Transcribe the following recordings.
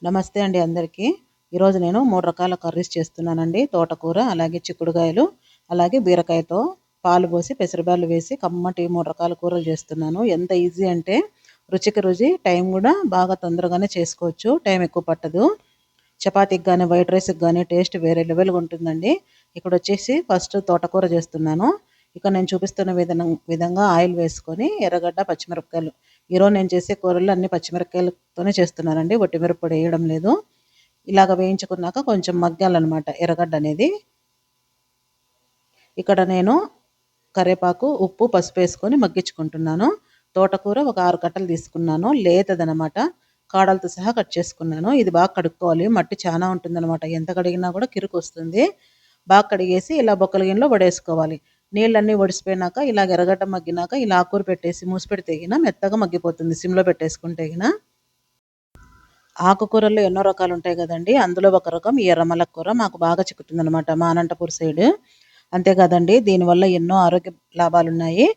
నమస్తే అండి అందరికీ. ఈరోజు నేను 3 రకాల కర్రీస్ చేస్తున్నానండి. తోటకూర, అలాగే చిక్కుడుగాయలు, అలాగే బీరకాయతో పాలు పోసి పెసరబ్యాళ్ళు వేసి కమ్మటి 3 రకాల కూరలు చేస్తున్నాను. ఎంత ఈజీ అంటే రుచికి రుచి, టైం కూడా బాగా తొందరగానే చేసుకోవచ్చు. టైం ఎక్కువ పట్టదు. చపాతీకి కానీ వైట్ రైస్కి కానీ టేస్ట్ వేరే లెవెల్గా ఉంటుందండి. ఇక్కడ వచ్చేసి ఫస్ట్ తోటకూర చేస్తున్నాను. ఇక నేను చూపిస్తున్న విధంగా ఆయిల్ వేసుకొని ఎర్రగడ్డ, పచ్చిమిరపకాయలు. ఈరోజు నేను చేసే కూరలు అన్ని పచ్చిమిరపకాయలతోనే చేస్తున్నానండి, వట్టి మిరప్పొడి వేయడం లేదు. ఇలాగ వేయించుకున్నాక కొంచెం మగ్గాలన్నమాట ఎర్రగడ్డ అనేది. ఇక్కడ నేను కరివేపాకు, ఉప్పు, పసుపు వేసుకొని మగ్గించుకుంటున్నాను. తోటకూర ఒక 6 కట్టలు తీసుకున్నాను, లేతదనమాట. కాడలతో సహా కట్ చేసుకున్నాను. ఇది బాగా కడుక్కోవాలి, మట్టి చాలా ఉంటుందన్నమాట. ఎంత కడిగినా కూడా కిరుకు వస్తుంది. బాగా కడిగేసి ఇలా బొక్కల గిన్నెలో వడేసుకోవాలి. నీళ్ళన్నీ ఒడిసిపోయినాక ఇలా ఎర్రగడ్డ మగ్గినాక ఇలా ఆకుకూర పెట్టేసి మూసి పెడితే గిన మెత్తగా మగ్గిపోతుంది సిమ్లో పెట్టేసుకుంటే గిన. ఆకుకూరల్లో ఎన్నో రకాలు ఉంటాయి కదండి, అందులో ఒక రకం ఈ ఎర్రమల్ల కూర మాకు బాగా చిక్కుతుంది అనమాట, మా అనంతపూర్ సైడ్. అంతేకాదండి, దీనివల్ల ఎన్నో ఆరోగ్య లాభాలు ఉన్నాయి.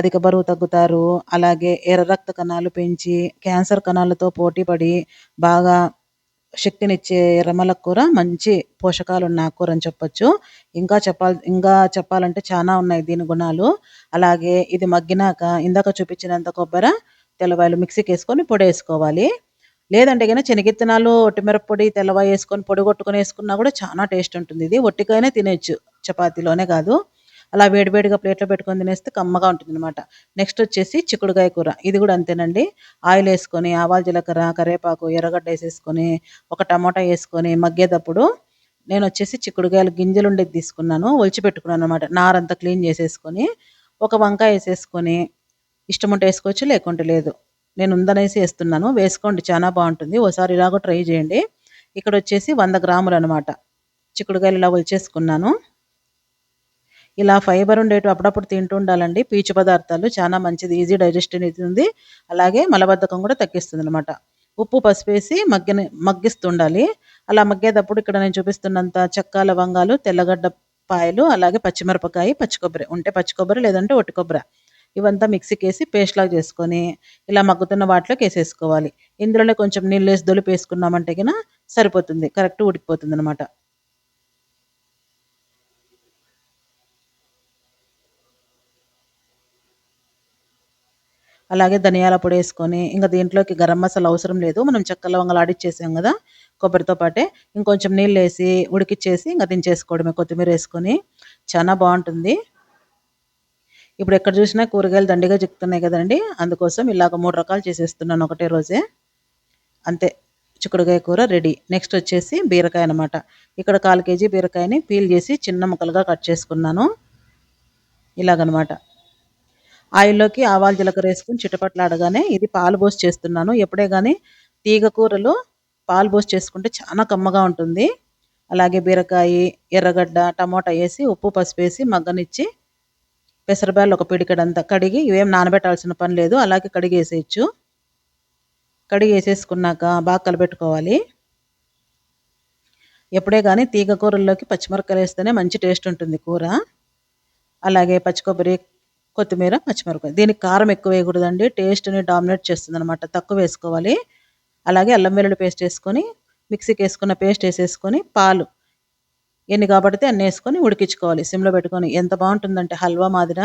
అధిక బరువు తగ్గుతారు, అలాగే ఎర్ర రక్త కణాలు పెంచి క్యాన్సర్ కణాలతో పోటీ పడి బాగా శక్తినిచ్చే ఎర్రమల్ల కూర మంచి పోషకాలు ఉన్న ఆకుకూర అని చెప్పొచ్చు. ఇంకా చెప్పాలంటే చాలా ఉన్నాయి దీని గుణాలు. అలాగే ఇది మగ్గినాక ఇందాక చూపించినంత కొబ్బరి, తెల్లవాయలు మిక్సీకి వేసుకొని పొడి వేసుకోవాలి. లేదంటే కనుక శనగిత్తనాలు, ఒట్టిమిరప్పొడి, తెల్లవాయ వేసుకొని పొడి కొట్టుకొని వేసుకున్నా కూడా చాలా టేస్ట్ ఉంటుంది. ఇది ఒట్టికైనా తినేయచ్చు, చపాతీలోనే కాదు. అలా వేడివేడిగా ప్లేట్లో పెట్టుకొని తినేస్తే కమ్మగా ఉంటుంది అనమాట. నెక్స్ట్ వచ్చేసి చిక్కుడుకాయ కూర. ఇది కూడా అంతేనండి. ఆయిల్ వేసుకొని ఆవాలు, జీలకర్ర, కరివేపాకు, ఎర్రగడ్డ వేసేసుకొని ఒక టమాటా వేసుకొని మగ్గేటప్పుడు నేను వచ్చేసి చిక్కుడుకాయలు గింజలు ఉండేది తీసుకున్నాను, ఒలిచి పెట్టుకున్నాను అనమాట. నారంతా క్లీన్ చేసేసుకొని ఒక వంకాయ వేసేసుకొని ఇష్టం ఉంటే వేసుకోవచ్చు, లేకుంటే లేదు. నేను ఉందనేసి వేస్తున్నాను, వేసుకోండి, చాలా బాగుంటుంది. ఒకసారి ఇలాగో ట్రై చేయండి. ఇక్కడ వచ్చేసి 100 గ్రాములు అనమాట చిక్కుడుకాయలు ఇలా ఒలిచేసుకున్నాను. ఇలా ఫైబర్ ఉండేవి అప్పుడప్పుడు తింటూ ఉండాలండి. పీచు పదార్థాలు చాలా మంచిది, ఈజీ డైజెషన్ అవుతుంది. అలాగే మలబద్ధకం కూడా తగ్గిస్తుంది అనమాట. ఉప్పు, పసుపు వేసి మగ్గిస్తుండాలి. అలా మగ్గేటప్పుడు ఇక్కడ నేను చూపిస్తున్నంత చెక్క, లవంగాలు, తెల్లగడ్డ పాయలు, అలాగే పచ్చిమిరపకాయ, పచ్చి కొబ్బరి ఉంటే పచ్చి కొబ్బరి, లేదంటే ఒట్టి కొబ్బరి, ఇవంతా మిక్సీకి వేసి పేస్ట్ లాగా చేసుకొని ఇలా మగ్గుతున్న వాటిలోకి వేసేసుకోవాలి. ఇందులోనే కొంచెం నీళ్ళు వేసి దొలిపి వేసుకున్నామంటే కినా సరిపోతుంది, కరెక్ట్ ఉడికిపోతుంది అనమాట. అలాగే ధనియాల పొడి వేసుకొని ఇంకా దీంట్లోకి గరం మసాలా అవసరం లేదు, మనం చెక్క లవంగాలు ఆడిచ్చేసాం కదా కొబ్బరితో పాటే. ఇంకొంచెం నీళ్ళు వేసి ఉడికిచ్చేసి ఇంకా దించేసుకోవడమే, కొత్తిమీర వేసుకొని. చాలా బాగుంటుంది. ఇప్పుడు ఎక్కడ చూసినా కూరగాయలు దండిగా చిక్కుతున్నాయి కదండి, అందుకోసం ఇలాగ 3 రకాలు చేసేస్తున్నాను ఒకటే రోజే. అంతే, చిక్కుడుకాయ కూర రెడీ. నెక్స్ట్ వచ్చేసి బీరకాయ అనమాట. ఇక్కడ 1/4 కేజీ బీరకాయని పీల్ చేసి చిన్న ముక్కలుగా కట్ చేసుకున్నాను ఇలాగనమాట. ఆయిల్లోకి ఆవాలు, జీలకర్ర వేసుకుని చిటపట్లాడగానే ఇది పాలు పోసి చేస్తున్నాను. ఎప్పుడే కానీ తీగ కూరలు పాలు పోసి చేసుకుంటే చాలా కమ్మగా ఉంటుంది. అలాగే బీరకాయ, ఎర్రగడ్డ, టమోటా వేసి ఉప్పు, పసుపు వేసి మగ్గనిచ్చి పెసరబ్యాళ్ళు ఒక పిడికెడంతా కడిగి, ఇవేం నానబెట్టాల్సిన పని లేదు, అలాగే కడిగి వేసేయచ్చు. కడిగి వేసేసుకున్నాక బాగా కలపెట్టుకోవాలి. ఎప్పుడే కానీ తీగ కూరల్లోకి పచ్చిమిరపకాయలు వేస్తేనే మంచి టేస్ట్ ఉంటుంది కూర. అలాగే పచ్చి కొబ్బరి, కొత్తిమీర, పచ్చిమిరపకాయ. దీనికి కారం ఎక్కువ వేయకూడదండి, టేస్ట్ని డామినేట్ చేస్తుంది అనమాట, తక్కువ వేసుకోవాలి. అలాగే అల్లం వెల్లుల్లి పేస్ట్ వేసుకొని మిక్సీకి వేసుకున్న పేస్ట్ వేసేసుకొని పాలు ఎన్ని కాబడితే అన్ని వేసుకొని ఉడికించుకోవాలి సిమ్లో పెట్టుకొని. ఎంత బాగుంటుందంటే హల్వా మాదిర,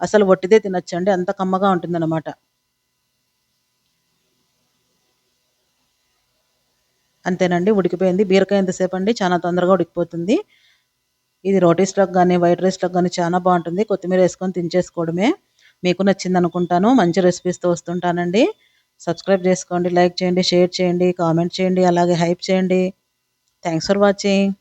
అసలు ఒట్టిదే తినొచ్చండి, అంత కమ్మగా ఉంటుందన్నమాట. అంతేనండి, ఉడికిపోయింది. బీరకాయ ఎంతసేపు అండి, చాలా తొందరగా ఉడికిపోతుంది. ఇది రోటీస్లోకి కానీ వైట్ రైస్లోకి కానీ చాలా బాగుంటుంది. కొత్తిమీర వేసుకొని తినేసుకోవడమే. మీకు నచ్చింది అనుకుంటాను. మంచి రెసిపీస్తో వస్తుంటానండి. సబ్స్క్రైబ్ చేసుకోండి, లైక్ చేయండి, షేర్ చేయండి, కామెంట్ చేయండి, అలాగే హైప్ చేయండి. Thanks for watching.